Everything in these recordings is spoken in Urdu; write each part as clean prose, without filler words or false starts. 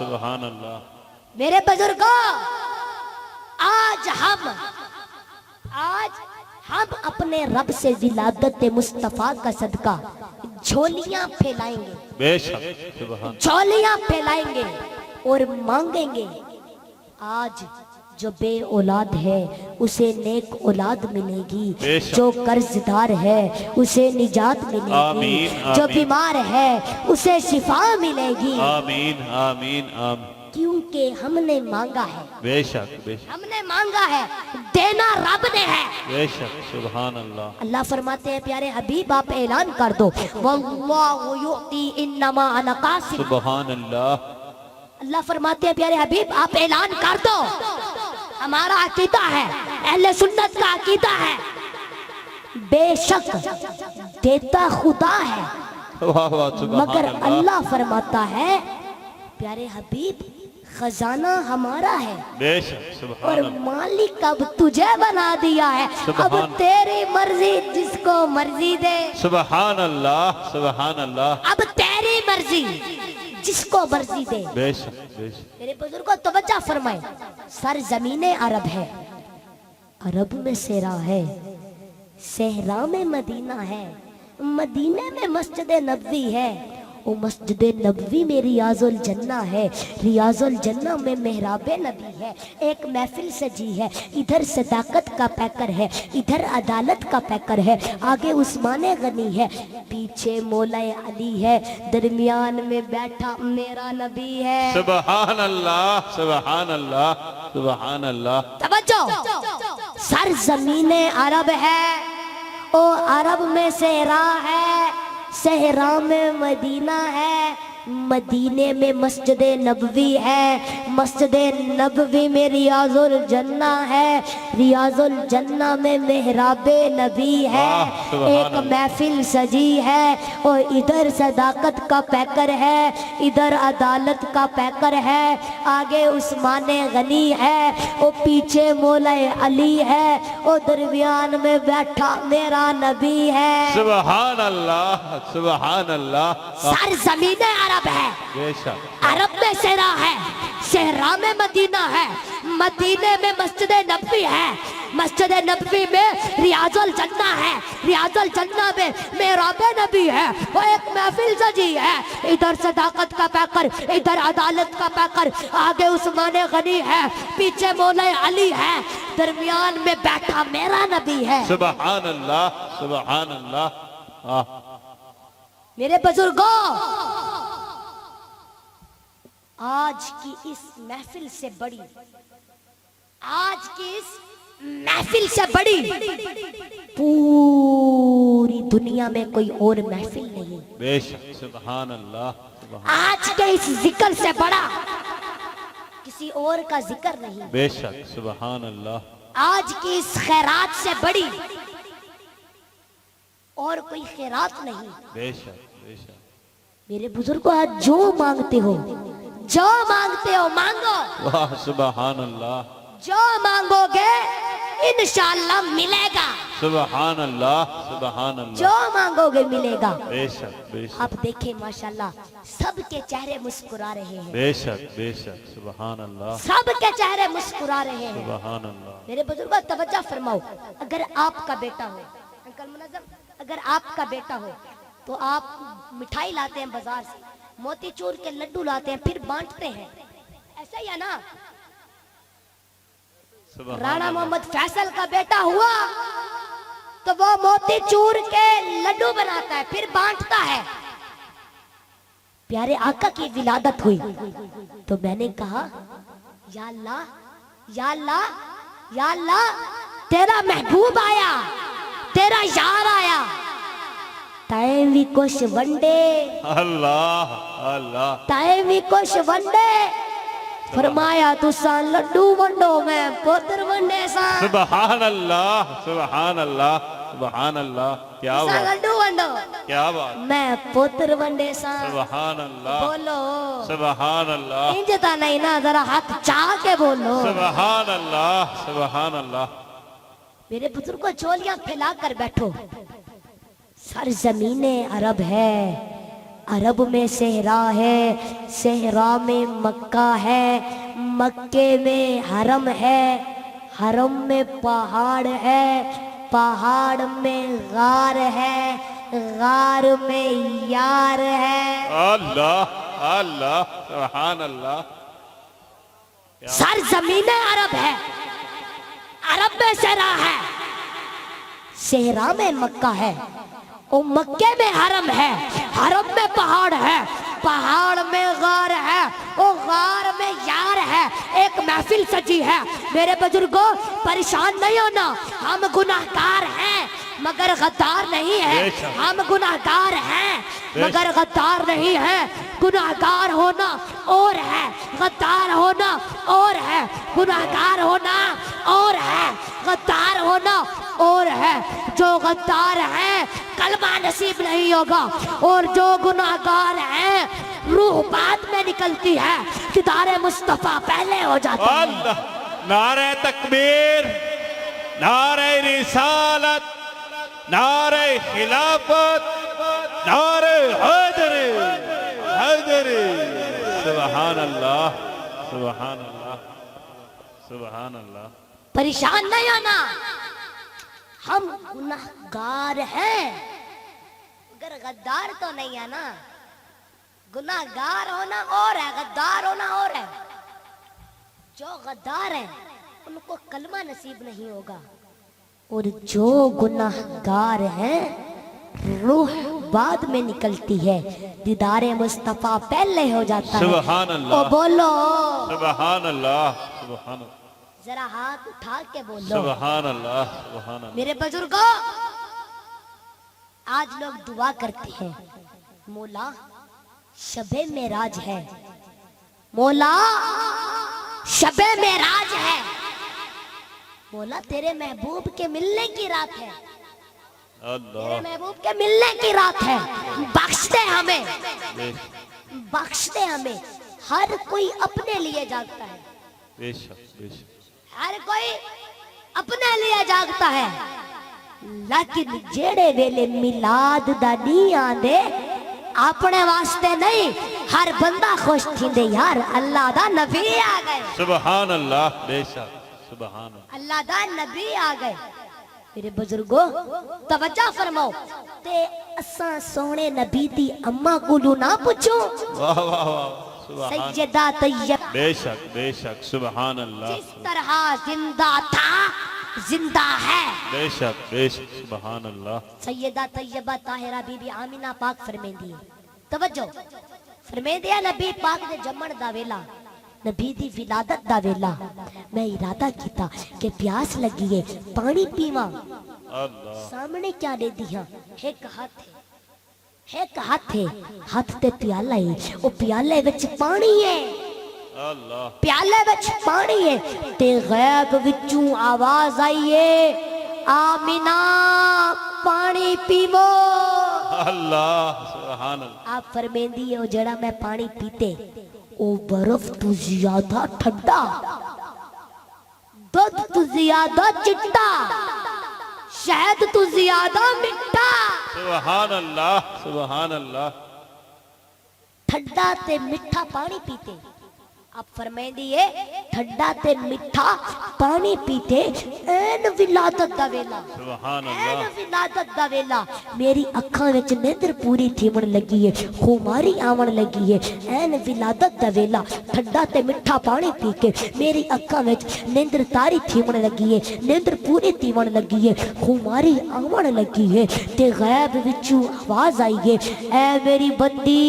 سبحان اللہ. میرے بزرگوں، آج ہم اپنے رب سے ولادت مصطفیٰ کا صدقہ جھولیاں پھیلائیں گے، بے شک سبحان. جھولیاں پھیلائیں گے اور مانگیں گے. آج جو بے اولاد ہے اسے نیک اولاد ملے گی، بے شک. جو قرض دار ہے اسے نجات ملے گی، آمین، جو آمین. بیمار ہے اسے شفا ملے گی، آمین آمین آمین. کیونکہ ہم نے مانگا ہے. بے شک بے شک ہم نے مانگا ہے، دینا رب نے ہے. بے شک سبحان اللہ. اللہ فرماتے ہیں پیارے حبیب آپ اعلان کر دو، واللہ یؤتی انما انا قاسم. سبحان اللہ. اللہ فرماتے ہیں پیارے حبیب آپ اعلان کر دو، ہمارا عقیدہ ہے، اہل سنت کا عقیدہ ہے، بے شک دیتا خدا ہے، واہ واہ سبحان مگر اللہ. اللہ فرماتا ہے پیارے حبیب خزانہ ہمارا ہے بے شک اور سبحان اللہ. مالک اب تجھے بنا دیا ہے، اب سبحان. تیری مرضی جس کو مرضی دے، سبحان اللہ سبحان اللہ. اب تیری مرضی جس کو مرضی دے. بے شک بے شک. میرے بزرگوں توجہ فرمائیں، سرزمین عرب ہے، عرب میں صحرا ہے، صحرا میں مدینہ ہے، مدینے میں مسجد نبوی ہے، وہ مسجد نبوی میں ریاض الجنہ ہے، ریاض الجنہ میں محراب نبی ہے. ایک محفل سجی ہے، ادھر صداقت کا پیکر ہے، ادھر عدالت کا پیکر ہے، آگے عثمان غنی ہے، پیچھے مولا علی ہے، درمیان میں بیٹھا میرا نبی ہے. سبحان اللہ سبحان اللہ سبحان اللہ. توجہ، سرزمین عرب ہے، او عرب میں صحرا ہے، صحرا میں مدینہ ہے، مدینے میں مسجد نبوی ہے، مسجد نبوی میں ریاض الجنہ ہے، ریاض الجنہ میں محراب نبی ہے. واہ، سبحان ایک اللہ. محفل سجی ہے اور ادھر صداقت کا پیکر ہے، ادھر عدالت کا پیکر ہے، آگے عثمان غنی ہے، اور پیچھے مولا علی ہے، اور درمیان میں بیٹھا میرا نبی ہے. سبحان اللہ سبحان اللہ. سرزمین عرب ہے، بے شک عرب میں صحرا ہے، صحرا میں مدینہ ہے، مدینے میں مسجد نبوی ہے، مسجد نبوی میں ریاض الجنہ ہے، ریاض الجنہ میں محراب نبی ہے، وہ ایک محفل سجی ہے، ادھر صداقت کا پیکر، ادھر عدالت کا پیکر، آگے عثمان غنی ہے، پیچھے مولا علی ہے، درمیان میں بیٹھا میرا نبی ہے. سبحان اللہ سبحان اللہ. میرے بزرگوں، آج کی اس محفل سے بڑی، آج کی اس محفل سے بڑی پوری دنیا میں کوئی اور محفل نہیں. بے شک سبحان اللہ سبحان. آج کے اس ذکر سے بڑا کسی اور کا ذکر نہیں. بے شک سبحان اللہ. آج کی اس خیرات سے بڑی اور کوئی خیرات نہیں. بے شک بے شک. میرے بزرگوں، آج جو مانگتے ہو، جو مانگتے ہو مانگو، واہ سبحان اللہ. جو مانگو گے انشاءاللہ ملے گا، سبحان اللہ سبحان جو اللہ. مانگو گے ملے گا. بے شک بے شک آپ دیکھیں ماشاءاللہ سب کے چہرے مسکرا رہے ہیں، بے شک بے شک. سبحان اللہ سب کے چہرے مسکرا رہے ہیں. سبحان اللہ. میرے بزرگوں توجہ فرماؤ، اگر آپ کا بیٹا ہو، انکل منظم، اگر آپ کا بیٹا ہو تو آپ مٹھائی لاتے ہیں بازار سے، موتی چور کے لڈو لاتے ہیں، پھر بانٹتے ہیں، ایسا ہی ہے نا؟ سبحان رانا اللہ. محمد فیصل کا بیٹا ہوا تو وہ موتی چور کے لڈو بناتا ہے، پھر بانٹتا ہے. پیارے آقا کی ولادت ہوئی تو میں نے کہا یا اللہ یا اللہ یا اللہ، تیرا محبوب آیا، تیرا یار آیا، ٹائم بھی کچھ ونڈے، اللہ اللہ. ٹائم بھی کچھ ونڈے، فرمایا تساں لڈو ونڈو میں پتر ونڈے سا. سبحان اللہ سبحان اللہ سبحان اللہ. کیا تساں بات لڈو ونڈو کیا بات. میں پتر ونڈے سا. سبحان اللہ بولو سبحان اللہ انجتا نہیں نا، ذرا ہاتھ چاہ کے بولو. سبحان اللہ سبحان اللہ. میرے بزرگوں جھولیاں پھیلا کر بیٹھو، سرزمین عرب ہے، عرب میں صحرا ہے، صحرا میں مکہ ہے، مکے میں حرم ہے، حرم میں پہاڑ ہے، پہاڑ میں غار ہے، غار میں یار ہے۔ اللہ اللہ سبحان اللہ۔ سرزمین عرب ہے، عرب میں صحرا ہے، صحرا میں مکہ ہے، اور مکے میں حرم ہے، حرم میں پہاڑ ہے، پہاڑ میں غار ہے، اور غار میں یار ہے۔ ایک محفل سجی ہے، میرے بزرگوں پریشان نہیں ہونا، ہم گناہگار ہیں مگر غدار نہیں ہیں، ہم گناہگار ہیں مگر غدار نہیں ہیں۔ گناہگار ہونا اور ہے، غدار ہونا اور ہے، گناہگار ہونا اور ہے، غدار ہونا اور ہے۔ جو غدار ہیں کلمہ نصیب نہیں ہوگا، اور جو گناہگار ہیں روح بعد میں نکلتی ہے، دیدار مصطفیٰ پہلے ہو جاتا ہے۔ اللہ، نعرہ تکبیر، نعرہ رسالت، نعرہ خلافت، نعرہ حیدری، حیدری۔ سبحان اللہ سبحان اللہ سبحان اللہ۔ پریشان نہیں ہونا، ہم گناہگار ہیں مگر غدار تو نہیں ہے نا۔ گناہگار ہونا اور ہے، غدار ہونا اور ہے۔ جو غدار ہیں ان کو کلمہ نصیب نہیں ہوگا، اور جو گناہگار ہیں روح بعد میں نکلتی ہے، دیدار مصطفیٰ پہلے ہو جاتا ہے۔ سبحان اللہ، او بولو سبحان اللہ سبحان اللہ ذرا ہاتھ اٹھا کے بولو سبحان اللہ سبحان اللہ۔ میرے بزرگوں، آج لوگ دعا کرتے ہیں مولا شب معراج ہے، مولا شب معراج ہے، مولا تیرے محبوب کے ملنے کی رات ہے، تیرے اللہ محبوب کے ملنے کی رات ہے، بخش دے ہمیں، بے بخش دے ہمیں۔ ہر کوئی اپنے لیے جاگتا ہے، بے شک بے شک۔ ہر کوئی اپنے لیے جاگتا ہے، لیکن جیڑے ویلے میلاد دا نہیں آندے اپنے واسطے نہیں، ہر بندہ خوش تھیندے یار اللہ دا نبی آ گئے، سبحان اللہ بے شک سبحان اللہ۔ اللہ دا نبی آ گئے۔ میرے بزرگوں توجہ فرماؤ، تے اساں سونے نبی دی اماں کولو نہ پوچھو، واہ واہ واہ سبحان سیدہ طیب بے شک بے شک سبحان اللہ جس طرح زندہ تھا زندہ ہے، بے شک بے شک سبحان اللہ۔ سیدہ طیبہ طاہرہ بی بی آمینہ پاک فرمیندی ہے، توجہ فرمیندی ہے نبی پاک دے جمن دا ویلا، نبی دی ولادت دا ویلا، میں ارادہ کیتا کہ پیاس لگی ہے پانی پیواں، اللہ سامنے کیا دے دیا، ایک ہاتھ ہے، ایک ہاتھ ہے، ہاتھ تے پیالہ ہے، وہ پیالے وچ پانی ہے، اللہ پیالے وچ پانی ہے، تے غیب وچوں آواز آئی ہے آمینہ پانی پیو۔ اللہ سبحان اللہ۔ آپ فرمیندی ہے وہ جڑا میں پانی پیتے او برف تو زیادہ ٹھنڈا، دودھ تو زیادہ چٹا، شہد تو زیادہ مٹھا، سبحان اللہ سبحان اللہ۔ ٹھنڈا تے مٹھا پانی پیتے، آپ فرمیندی ہے ٹھنڈا تے مٹھا پانی پیتے، این ولادت دا ویلا، سبحان این اللہ ولادت دا ویلا، میری اکھاں وچ نیندر پوری تھیمن لگی ہے، خماری آون لگی ہے، این ولادت دا ویلا، ٹھنڈا تے مٹھا پانی پی کے میری اکھاں وچ نیندر تاری تھیمن لگی ہے، نیندر پوری تھیمن لگی ہے، خماری آون لگی ہے، تے غیب وچوں آواز آئی ہے اے میری بندی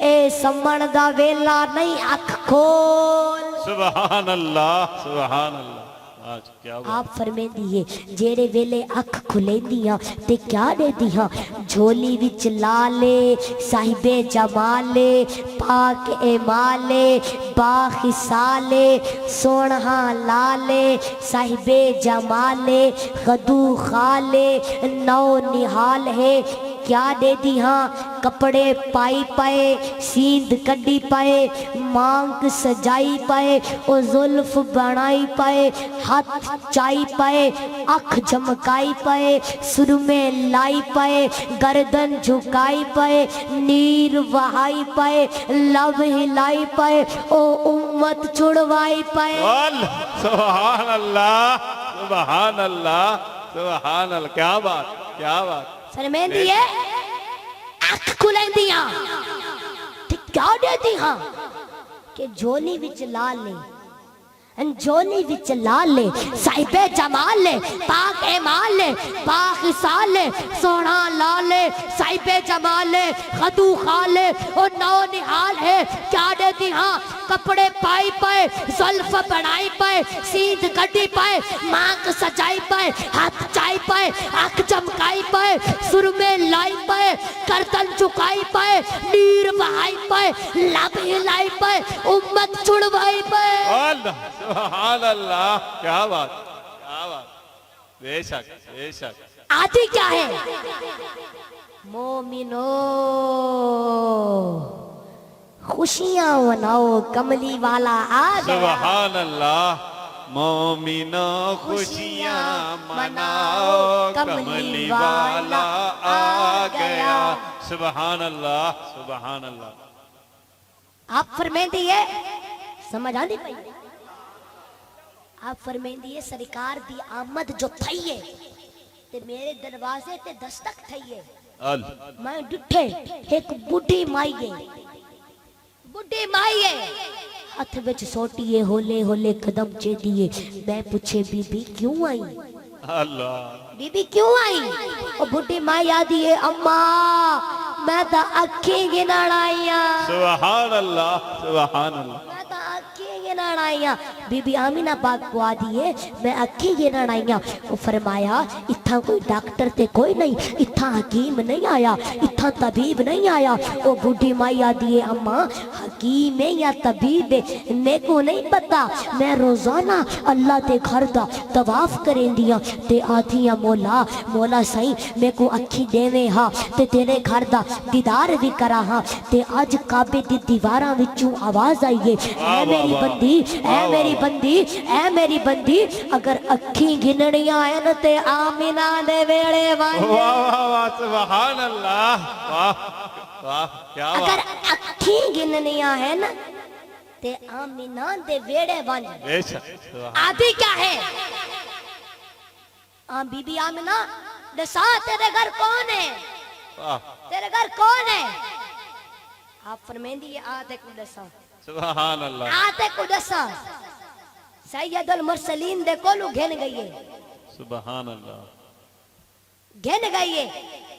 اے سمن دا ویلا نہیں اکھ کھول۔ سبحان اللہ سبحان اللہ۔ آج کیا بات آپ فرمیندی ہے جیڑے ویلے اکھ کھلیندیاں تے کیا دے دیاں، جھولی وچ لالے صاحب جمالے پاک ایمالے باخسالے سونہا لالے صاحب جمالے غدو خالے نو نحال ہے کیا دے دی ہاں کپڑے پائی پائے سیند کڈی پائے مانگ سجائی پائے او زلف بنائی پائے ہاتھ چائی پائے اکھ جھمکائی پائے سرمے لائی پائے گردن جھکائی پائے نیر وہائی پائے لب ہلائی پائے او امت چھڑوائی پائے سبحان اللہ سبحان اللہ سبحان اللہ کیا بات کیا بات فرمین دیئے اکھ کھلیں دیاں کیا دے دی ہاں کہ جولی وچ لال لے جولی وچ لال لے صاحب جمال لے پاک ایمان لے پاک خصال لے سونا لال لے صاحب جمال لے خدو خال لے اور نو نحال ہے کیا دیتی ہاں کپڑے پائی پائے زلف بنائی پائے سیند کٹی پائے مانگ سجائی پائے ہاتھ چائی پائے آنکھ چمکائی پائے سرمے لائی پائے گردن چکائی پائے نیر بہائی پائے لب ہلائی پائے امت چھڑوائی پائے سبحان اللہ کیا بات بے شک بے شک آتی کیا ہے مومنو خوشیاں مناؤ کملی والا آ گیا سبحان اللہ مومنو خوشیاں مناؤ کملی والا آ گیا سبحان اللہ سبحان اللہ آپ فرمائیں دیئے سمجھ آنی پئی آپ فرمائیں دیئے سرکار دی آمد جو تھئیے تے میرے دروازے تے دستک تھئیے میں ڈٹھے ایک بڑھی مائیے ہاتھ وچ سوٹیے ہولے ہولے قدم چے دیئے میں پوچھے بی بی کیوں آئی اللہ بی بی کیوں آئی اور بڑھی مائی آدھی ہے اماں میں تا اکھی گنان آئیاں سبحان اللہ سبحان اللہ میں تا اکھی گنان آئیاں بی بی آمینہ پاک کو آدھی ہے میں اکھی گنان آئیاں وہ فرمایا اتھا کوئی ڈاکٹر تے کوئی نہیں اتھا حکیم نہیں آیا اتھا طبیب نہیں آیا وہ بڑھی مائی آدھی ہے اماں حکیم ہے یا طبیب ہے میں کو نہیں پتا میں روزانہ اللہ تے گھر دا طواف کریں دیا تے آدھیاں مولا مولا سائیں میں کو اکھی دیوے ہاں تے تیرے گھر دا دیدار بھی کرا ہاں تے آج کعبے دی دیواراں وچوں آواز آئیے اے میری بندی اے میری بندی اے میری بندی اگر اکھی گنڑیاں ہیں نا تے آمینہ دے ویڑے وانجے واہ واہ واہ سبحان اللہ واہ واہ کیا اگر بات اکھی گنڑیاں ہیں نا تے آمینہ دے ویڑے وانجے بے شک سبحان آدھی کیا ہے بی بی آمینہ دسا تیرے گھر کون ہے واہ تیرے گھر کون ہے آپ فرمائیں دی آتے کو دسا سبحان اللہ آتے کو دسا سید المرسلین دے کولو گھن گئیے سبحان اللہ گھن گئیے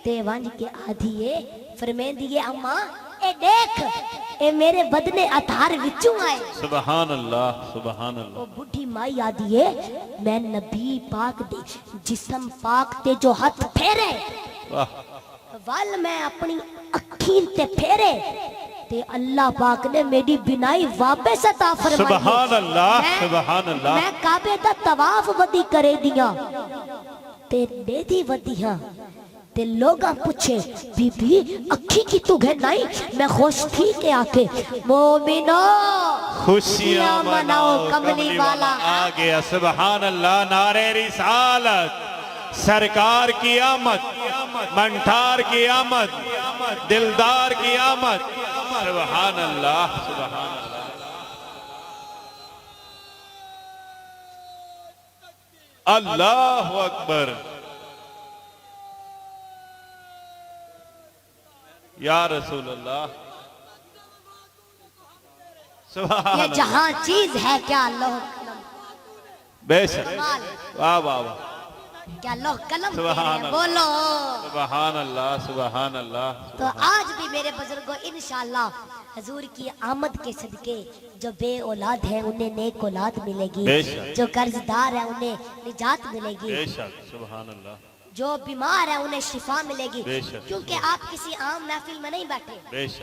تے وانج کے آدھیے فرمائیں دی اماں اے دیکھ اے میرے بدنے اتھار وچوں آئے سبحان اللہ سبحان وہ اللہ بڑھی مائی آدھیے میں نبی پاک دے جسم پاک تے جو ہاتھ پھیرے واہ وال میں اپنی اکھین تے پھیرے تے اللہ پاک نے میری بنائی واپس عطا فرمائی سبحان اللہ سبحان اللہ میں کعبے دا طواف ودی کرے دیا تے دے دی ودی ہاں تے لوگاں پوچھے بی بی اکھی کی تو گھر نہیں میں خوش تھی کہ آکے مومنو خوشیاں مناؤ کملی والا آ گیا سبحان اللہ نعرہ رسالت سرکار کی آمد منٹھار کی آمد دلدار کی آمد سبحان اللہ سبحان اللہ اللہ اکبر یا رسول اللہ سبحان یہ اللہ جہاں چیز ہے کیا لوہ قلم بے شک واہ واہ واہ کیا لوہ قلم سبحان تیرے اللہ بولو سبحان اللہ سبحان اللہ تو آج بھی میرے بزرگوں انشاءاللہ حضور کی آمد کے صدقے جو بے اولاد ہے انہیں نیک اولاد ملے بے گی شک جو قرضدار ہے انہیں نجات ملے گی بے شک سبحان اللہ جو بیمار ہے انہیں شفا ملے گی بے شک کیونکہ آپ کسی عام محفل میں نہیں بیٹھے بے شک